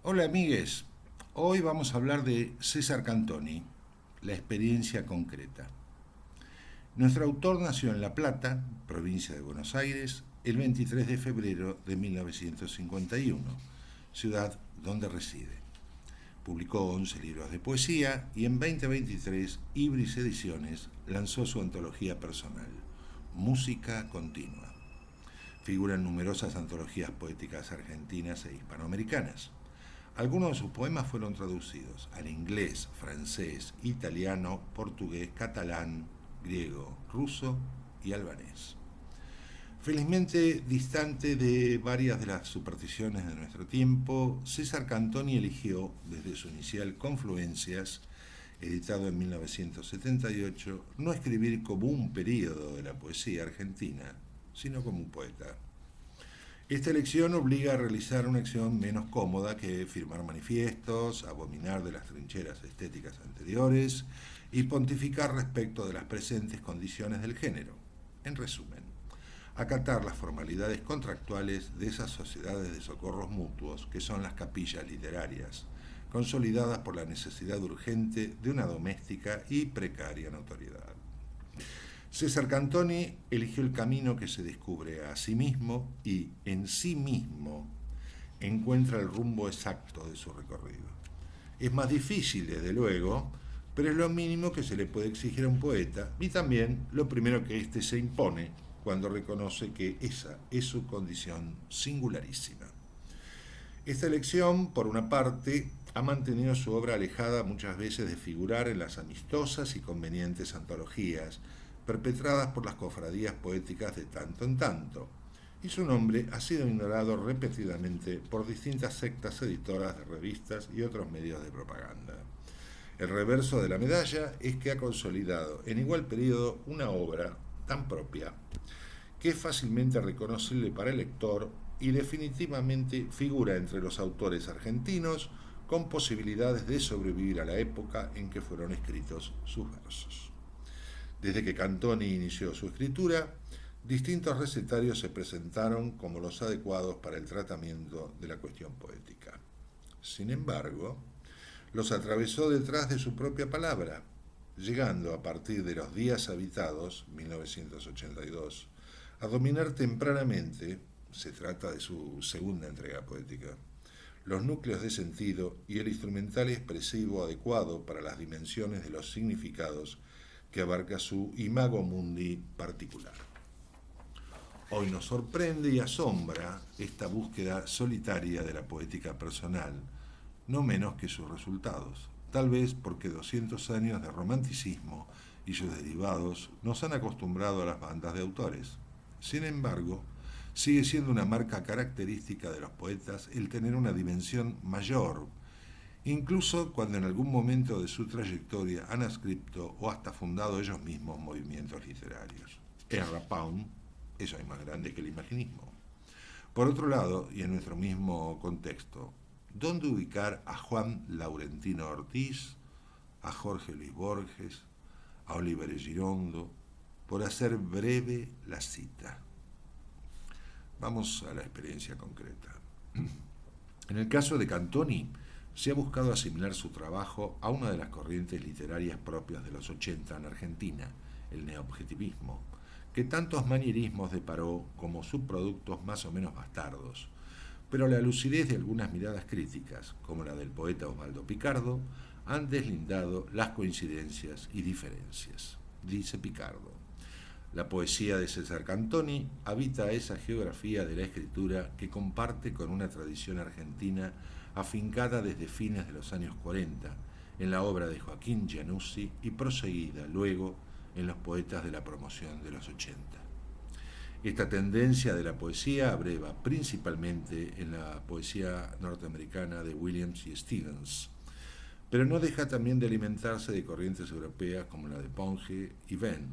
Hola amigues, hoy vamos a hablar de César Cantoni, la experiencia concreta. Nuestro autor nació en La Plata, provincia de Buenos Aires, el 23 de febrero de 1951, ciudad donde reside. Publicó 11 libros de poesía y en 2023 Ibris Ediciones lanzó su antología personal, Música Continua. Figura en numerosas antologías poéticas argentinas e hispanoamericanas. Algunos de sus poemas fueron traducidos al inglés, francés, italiano, portugués, catalán, griego, ruso y albanés. Felizmente distante de varias de las supersticiones de nuestro tiempo, César Cantoni eligió, desde su inicial Confluencias, editado en 1978, no escribir como un período de la poesía argentina, sino como un poeta. Esta elección obliga a realizar una acción menos cómoda que firmar manifiestos, abominar de las trincheras estéticas anteriores y pontificar respecto de las presentes condiciones del género. En resumen, acatar las formalidades contractuales de esas sociedades de socorros mutuos que son las capillas literarias, consolidadas por la necesidad urgente de una doméstica y precaria notoriedad. César Cantoni eligió el camino que se descubre a sí mismo y en sí mismo encuentra el rumbo exacto de su recorrido. Es más difícil, desde luego, pero es lo mínimo que se le puede exigir a un poeta y también lo primero que éste se impone cuando reconoce que esa es su condición singularísima. Esta elección, por una parte, ha mantenido su obra alejada muchas veces de figurar en las amistosas y convenientes antologías perpetradas por las cofradías poéticas de tanto en tanto, y su nombre ha sido ignorado repetidamente por distintas sectas editoras de revistas y otros medios de propaganda. El reverso de la medalla es que ha consolidado en igual periodo una obra tan propia que es fácilmente reconocible para el lector y definitivamente figura entre los autores argentinos con posibilidades de sobrevivir a la época en que fueron escritos sus versos. Desde que Cantoni inició su escritura, distintos recetarios se presentaron como los adecuados para el tratamiento de la cuestión poética. Sin embargo, los atravesó detrás de su propia palabra, llegando a partir de Los días habitados, 1982, a dominar tempranamente, se trata de su segunda entrega poética, los núcleos de sentido y el instrumental expresivo adecuado para las dimensiones de los significados que abarca su imago mundi particular. Hoy nos sorprende y asombra esta búsqueda solitaria de la poética personal, no menos que sus resultados, tal vez porque 200 años de romanticismo y sus derivados nos han acostumbrado a las bandas de autores. Sin embargo, sigue siendo una marca característica de los poetas el tener una dimensión mayor, incluso cuando en algún momento de su trayectoria han escrito o hasta fundado ellos mismos movimientos literarios. Ezra Pound es hoy más grande que el imaginismo. Por otro lado, y en nuestro mismo contexto, ¿dónde ubicar a Juan Laurentino Ortiz, a Jorge Luis Borges, a Oliver Girondo, por hacer breve la cita? Vamos a la experiencia concreta. En el caso de Cantoni, se ha buscado asimilar su trabajo a una de las corrientes literarias propias de los 80 en Argentina, el neoobjetivismo, que tantos manierismos deparó como subproductos más o menos bastardos, pero la lucidez de algunas miradas críticas, como la del poeta Osvaldo Picardo, han deslindado las coincidencias y diferencias. Dice Picardo: la poesía de César Cantoni habita esa geografía de la escritura que comparte con una tradición argentina afincada desde fines de los años 40 en la obra de Joaquín Giannuzzi y proseguida luego en los poetas de la promoción de los 80. Esta tendencia de la poesía abreva principalmente en la poesía norteamericana de Williams y Stevens, pero no deja también de alimentarse de corrientes europeas como la de Ponge y Venn,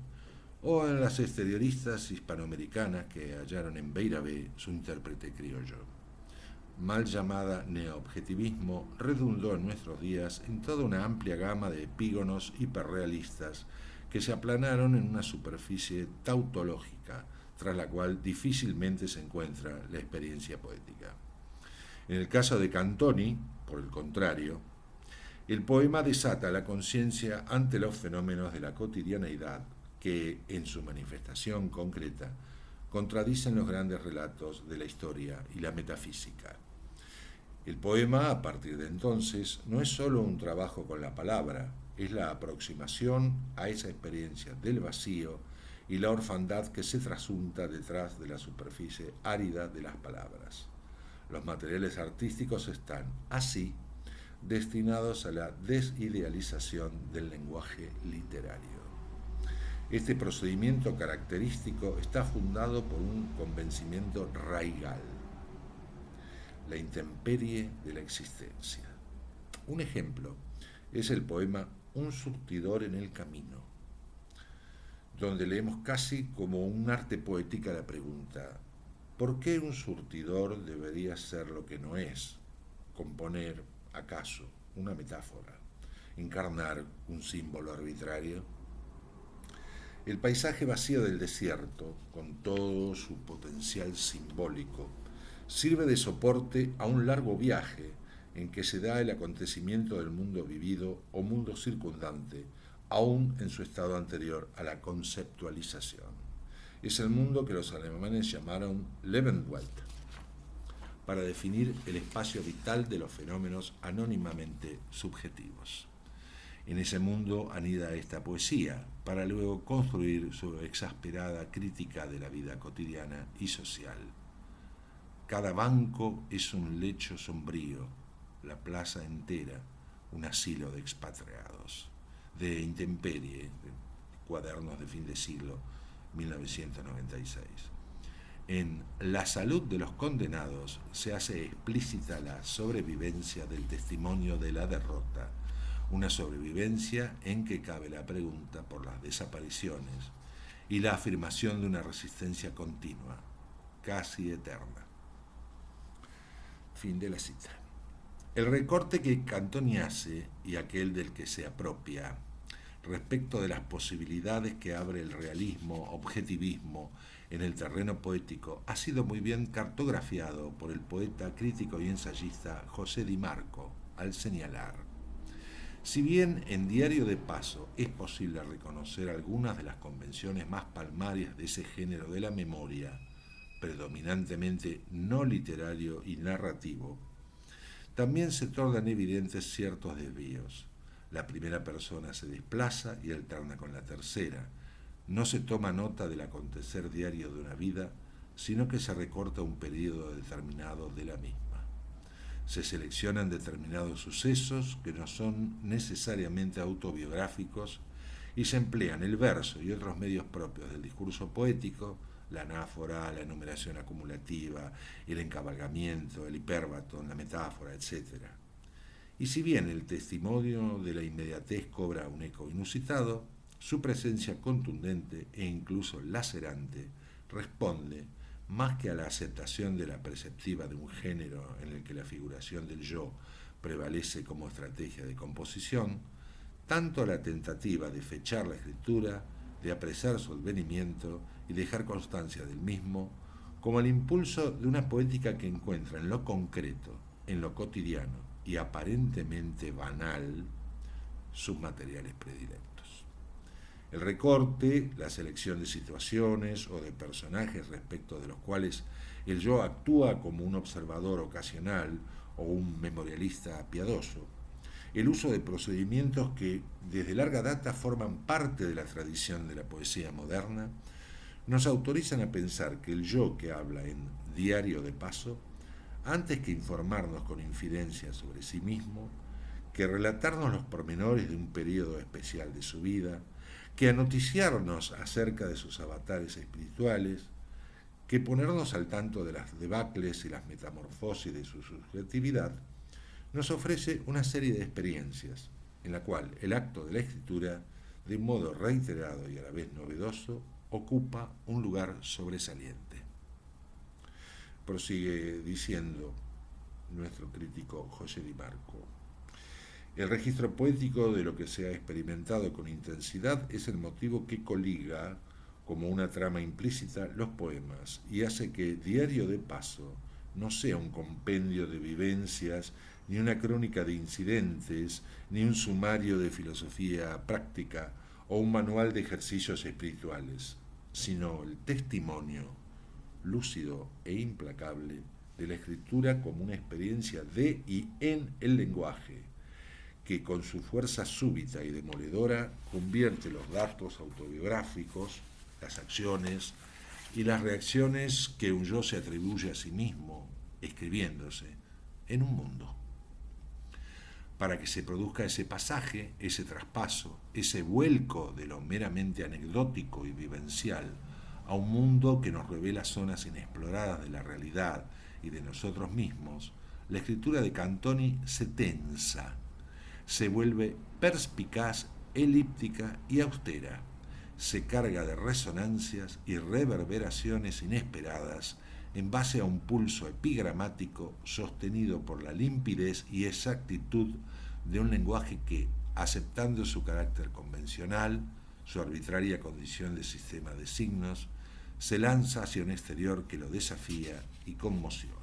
o en las exterioristas hispanoamericanas que hallaron en Beiravé su intérprete criollo. Mal llamada neoobjetivismo, redundó en nuestros días en toda una amplia gama de epígonos hiperrealistas que se aplanaron en una superficie tautológica, tras la cual difícilmente se encuentra la experiencia poética. En el caso de Cantoni, Por el contrario, el poema desata la conciencia ante los fenómenos de la cotidianeidad que, en su manifestación concreta, contradicen los grandes relatos de la historia y la metafísica. El poema, a partir de entonces, no es sólo un trabajo con la palabra, es la aproximación a esa experiencia del vacío y la orfandad que se trasunta detrás de la superficie árida de las palabras. Los materiales artísticos están, así, destinados a la desidealización del lenguaje literario. Este procedimiento característico está fundado por un convencimiento raigal: la intemperie de la existencia. Un ejemplo es el poema Un surtidor en el camino, donde leemos casi como un arte poética la pregunta: ¿por qué un surtidor debería ser lo que no es? ¿Componer, acaso, una metáfora? ¿Encarnar un símbolo arbitrario? El paisaje vacío del desierto, con todo su potencial simbólico, sirve de soporte a un largo viaje en que se da el acontecimiento del mundo vivido o mundo circundante, aún en su estado anterior a la conceptualización. Es el mundo que los alemanes llamaron Lebenswelt, para definir el espacio vital de los fenómenos anónimamente subjetivos. En ese mundo anida esta poesía, para luego construir su exasperada crítica de la vida cotidiana y social. Cada banco es un lecho sombrío, la plaza entera un asilo de expatriados. De Intemperie, de Cuadernos de fin de siglo, 1996. En La salud de los condenados se hace explícita la sobrevivencia del testimonio de la derrota, una sobrevivencia en que cabe la pregunta por las desapariciones y la afirmación de una resistencia continua, casi eterna. Fin de la cita. El recorte que Cantoni hace, y aquel del que se apropia, respecto de las posibilidades que abre el realismo, objetivismo en el terreno poético, ha sido muy bien cartografiado por el poeta, crítico y ensayista José Di Marco, al señalar: si bien en Diario de Paso es posible reconocer algunas de las convenciones más palmarias de ese género de la memoria, predominantemente no literario y narrativo, también se tornan evidentes ciertos desvíos. La primera persona se desplaza y alterna con la tercera. No se toma nota del acontecer diario de una vida, sino que se recorta un periodo determinado de la misma. Se seleccionan determinados sucesos que no son necesariamente autobiográficos y se emplean el verso y otros medios propios del discurso poético, la anáfora, la enumeración acumulativa, el encabalgamiento, el hipérbaton, la metáfora, etc. Y si bien el testimonio de la inmediatez cobra un eco inusitado, su presencia contundente e incluso lacerante responde, más que a la aceptación de la perspectiva de un género en el que la figuración del yo prevalece como estrategia de composición, tanto a la tentativa de fechar la escritura, de apresar su advenimiento y dejar constancia del mismo, como al impulso de una poética que encuentra en lo concreto, en lo cotidiano y aparentemente banal, sus materiales predilectos. El recorte, la selección de situaciones o de personajes respecto de los cuales el yo actúa como un observador ocasional o un memorialista piadoso, el uso de procedimientos que desde larga data forman parte de la tradición de la poesía moderna, nos autorizan a pensar que el yo que habla en Diario de Paso, antes que informarnos con infidencia sobre sí mismo, que relatarnos los pormenores de un periodo especial de su vida, que anoticiarnos acerca de sus avatares espirituales, que ponernos al tanto de las debacles y las metamorfosis de su subjetividad, nos ofrece una serie de experiencias en la cual el acto de la escritura, de un modo reiterado y a la vez novedoso, ocupa un lugar sobresaliente. Prosigue diciendo nuestro crítico José Di Marco: el registro poético de lo que se ha experimentado con intensidad es el motivo que coliga, como una trama implícita, los poemas y hace que Diario de Paso no sea un compendio de vivencias ni una crónica de incidentes, ni un sumario de filosofía práctica o un manual de ejercicios espirituales, sino el testimonio lúcido e implacable de la escritura como una experiencia de y en el lenguaje, que con su fuerza súbita y demoledora convierte los datos autobiográficos, las acciones y las reacciones que un yo se atribuye a sí mismo, escribiéndose, en un mundo. Para que se produzca ese pasaje, ese traspaso, ese vuelco de lo meramente anecdótico y vivencial a un mundo que nos revela zonas inexploradas de la realidad y de nosotros mismos, la escritura de Cantoni se tensa, se vuelve perspicaz, elíptica y austera, se carga de resonancias y reverberaciones inesperadas en base a un pulso epigramático sostenido por la limpidez y exactitud de un lenguaje que, aceptando su carácter convencional, su arbitraria condición de sistema de signos, se lanza hacia un exterior que lo desafía y conmociona.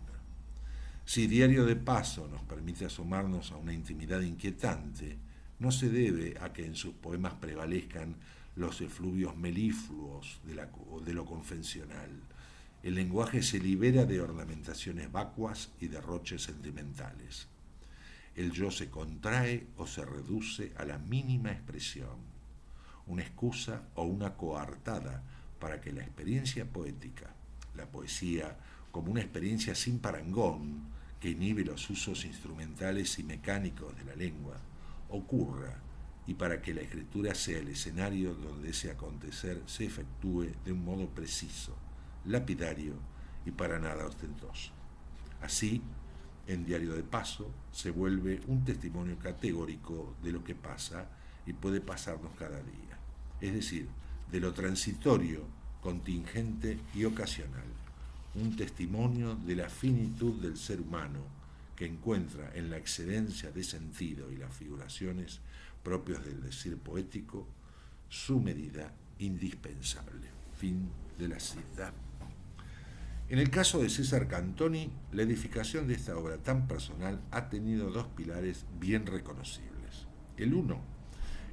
Si Diario de Paso nos permite asomarnos a una intimidad inquietante, no se debe a que en sus poemas prevalezcan los efluvios melifluos de lo convencional. El lenguaje se libera de ornamentaciones vacuas y derroches sentimentales. El yo se contrae o se reduce a la mínima expresión, una excusa o una coartada para que la experiencia poética, la poesía como una experiencia sin parangón que inhibe los usos instrumentales y mecánicos de la lengua, ocurra, y para que la escritura sea el escenario donde ese acontecer se efectúe de un modo preciso, lapidario y para nada ostentoso. Así, en Diario de Paso se vuelve un testimonio categórico de lo que pasa y puede pasarnos cada día, es decir, de lo transitorio, contingente y ocasional, un testimonio de la finitud del ser humano que encuentra en la excedencia de sentido y las figuraciones propios del decir poético su medida indispensable. Fin de la cita. En el caso de César Cantoni, la edificación de esta obra tan personal ha tenido dos pilares bien reconocibles. El uno,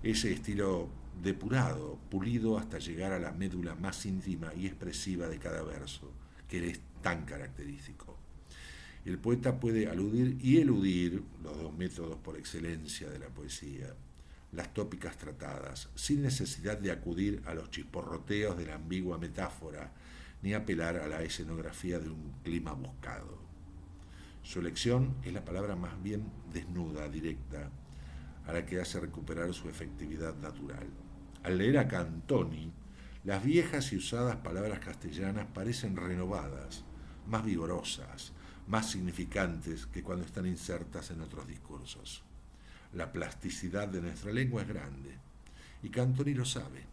ese estilo depurado, pulido hasta llegar a la médula más íntima y expresiva de cada verso, que le es tan característico. El poeta puede aludir y eludir los dos métodos por excelencia de la poesía, las tópicas tratadas, sin necesidad de acudir a los chisporroteos de la ambigua metáfora, ni apelar a la escenografía de un clima buscado. Su elección es la palabra más bien desnuda, directa, a la que hace recuperar su efectividad natural. Al leer a Cantoni, las viejas y usadas palabras castellanas parecen renovadas, más vigorosas, más significantes que cuando están insertas en otros discursos. La plasticidad de nuestra lengua es grande, y Cantoni lo sabe,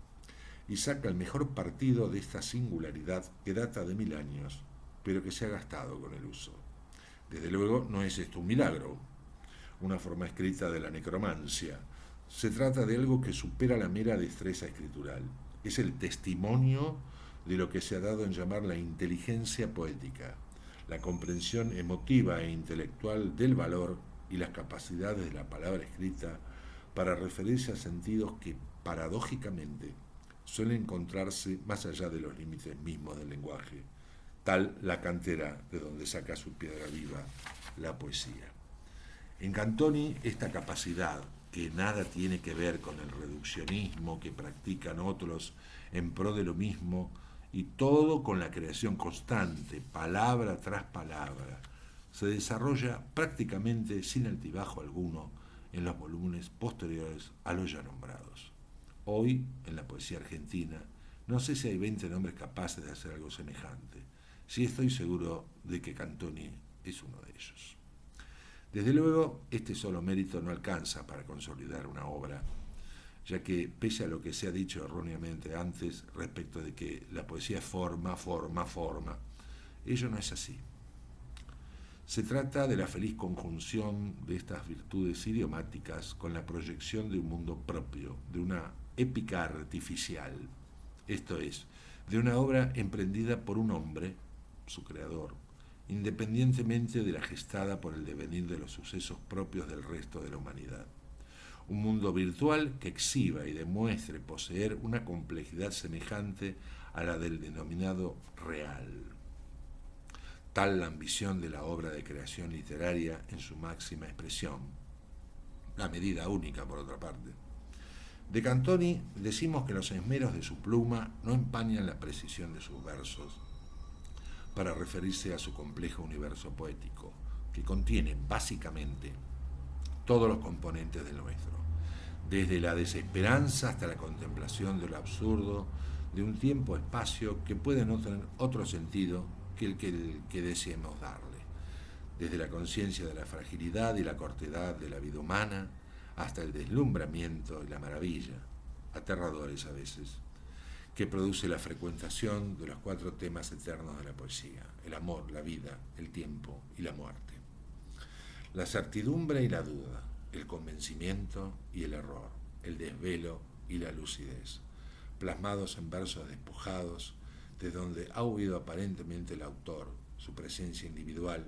y saca el mejor partido de esta singularidad que data de 1000 años, pero que se ha gastado con el uso. Desde luego no es esto un milagro, una forma escrita de la necromancia. Se trata de algo que supera la mera destreza escritural. Es el testimonio de lo que se ha dado en llamar la inteligencia poética, la comprensión emotiva e intelectual del valor y las capacidades de la palabra escrita para referirse a sentidos que, paradójicamente, suelen encontrarse más allá de los límites mismos del lenguaje, tal la cantera de donde saca su piedra viva la poesía. En Cantoni, esta capacidad, que nada tiene que ver con el reduccionismo que practican otros en pro de lo mismo, y todo con la creación constante, palabra tras palabra, se desarrolla prácticamente sin altibajo alguno en los volúmenes posteriores a los ya nombrados. Hoy, en la poesía argentina, no sé si hay 20 nombres capaces de hacer algo semejante. Sí estoy seguro de que Cantoni es uno de ellos. Desde luego, este solo mérito no alcanza para consolidar una obra, ya que, pese a lo que se ha dicho erróneamente antes respecto de que la poesía es forma, ello no es así. Se trata de la feliz conjunción de estas virtudes idiomáticas con la proyección de un mundo propio, de una épica artificial, esto es, de una obra emprendida por un hombre, su creador, independientemente de la gestada por el devenir de los sucesos propios del resto de la humanidad. Un mundo virtual que exhiba y demuestre poseer una complejidad semejante a la del denominado real. Tal la ambición de la obra de creación literaria en su máxima expresión, la medida única por otra parte. De Cantoni decimos que los esmeros de su pluma no empañan la precisión de sus versos para referirse a su complejo universo poético, que contiene básicamente todos los componentes del nuestro, desde la desesperanza hasta la contemplación de lo absurdo, de un tiempo-espacio que puede no tener otro sentido que el que deseemos darle, desde la conciencia de la fragilidad y la cortedad de la vida humana, hasta el deslumbramiento y la maravilla, aterradores a veces, que produce la frecuentación de los 4 temas eternos de la poesía: el amor, la vida, el tiempo y la muerte. La certidumbre y la duda, el convencimiento y el error, el desvelo y la lucidez, plasmados en versos despojados, de donde ha huido aparentemente el autor, su presencia individual,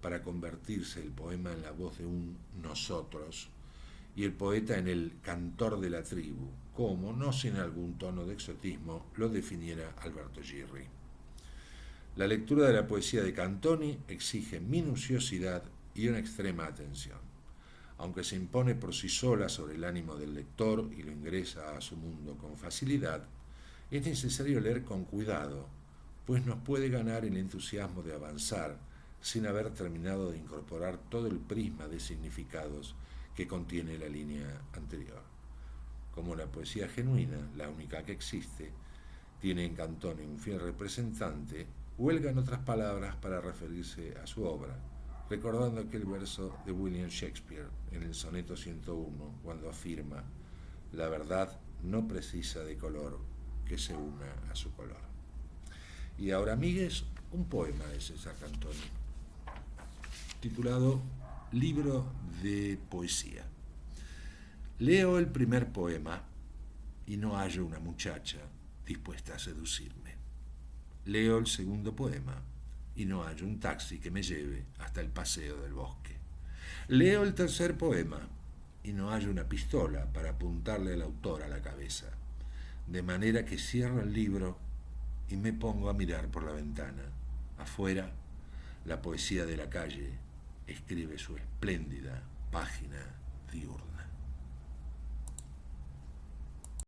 para convertirse el poema en la voz de un nosotros, y el poeta en el cantor de la tribu, como, no sin algún tono de exotismo, lo definiera Alberto Girri. La lectura de la poesía de Cantoni exige minuciosidad y una extrema atención. Aunque se impone por sí sola sobre el ánimo del lector y lo ingresa a su mundo con facilidad, es necesario leer con cuidado, pues nos puede ganar el entusiasmo de avanzar sin haber terminado de incorporar todo el prisma de significados que contiene la línea anterior. Como la poesía genuina, la única que existe, tiene en Cantoni un fiel representante, huelga en otras palabras para referirse a su obra, recordando aquel verso de William Shakespeare en el soneto 101, cuando afirma: la verdad no precisa de color que se una a su color. Y ahora, amigues, un poema de César Cantoni, titulado Libro de Poesía. Leo el primer poema y no hallo una muchacha dispuesta a seducirme. Leo el segundo poema y no hallo un taxi que me lleve hasta el paseo del bosque. Leo el tercer poema y no hallo una pistola para apuntarle al autor a la cabeza, de manera que cierro el libro y me pongo a mirar por la ventana. Afuera, la poesía de la calle escribe su espléndida página diurna.